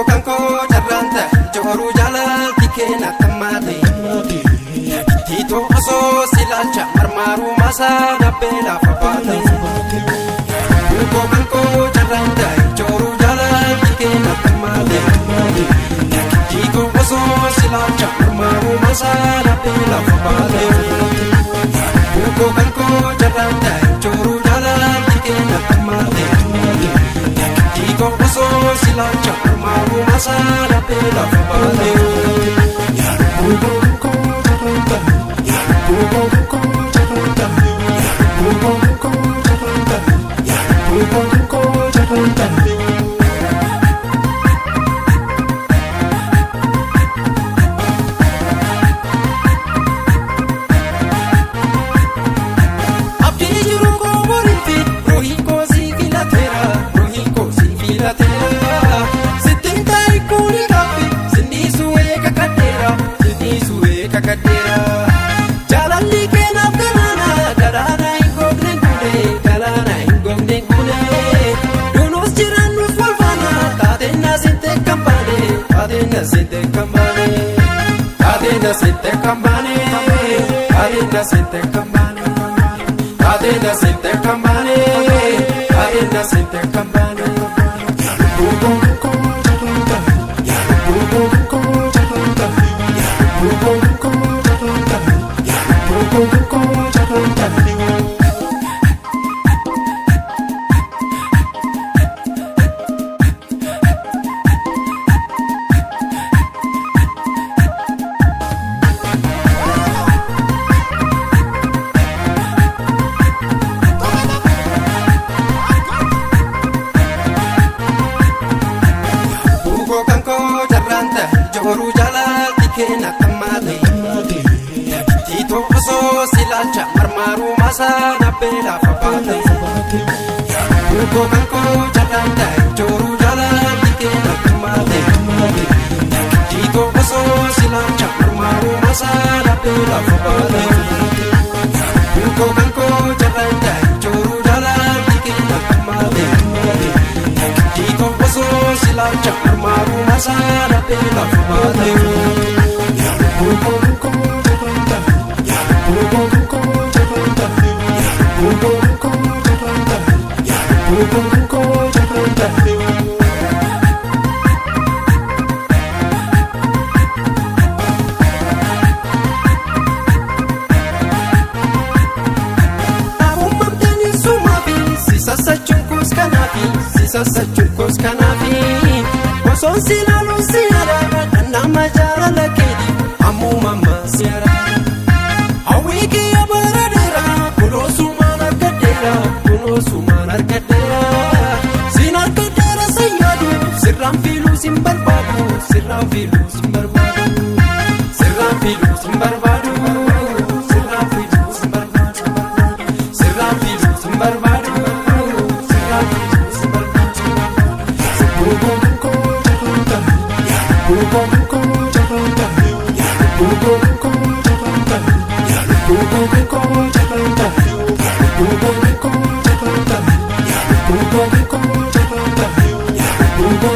kanko jarranta joru jalal tikena tamate tito aso silacha marmaru masa napela fapate Buko kanko jarranta joru jalal tikena tamate tito aso silacha marmaru masa napela fapate Buko kanko jarranta joru jalal tikena tamate tito aso silacha marmaru masa napela fapate Buko kanko jarranta Buko kanko jarranta Buko kanko jarranta Buko kanko jarranta Jalanni kenaf ganana galana ingogne kune galana ingogne kune Dunos jiranus walfana tadena sinte kambane tadena sinte kambane tadena sinte kambane tadena sinte kambane tadena sinte kambane tadena sinte kambane Buko kanko jarranta Buko kanko jarranta Buko kanko jarranta Buko kanko jarranta Buko kanko jarranta joru jalal tikena tamate tito aso silacha marmaru masa napela fapate Buko kanko jarranta joru jalal tikena tamate tito aso silacha marmaru masa napela fapate Buko kanko jarranta joru jalal tikena tamate tito aso silacha marmaru masa napela fapate Buko kanko jarranta Buko kanko jarranta Buko kanko jarranta Buko kanko jarranta Abumamtani sumafi sisasachun kos kanafi Wason silalu siara nama jala kedi amu mama siara Awiki abaradera kuno sumana kadera Sinar kadera sayadu sirram filu simbarbadu Sirram filu simbarbadu Sirram filu simbarbadu Sirram filu simbarbadu Sirram filu simbarbadu Sirram filu simbarbadu Buko kanko jarranta Buko kanko jarranta Buko kanko jarranta Buko kanko jarranta Buko kanko jarranta Buko kanko jarranta Buko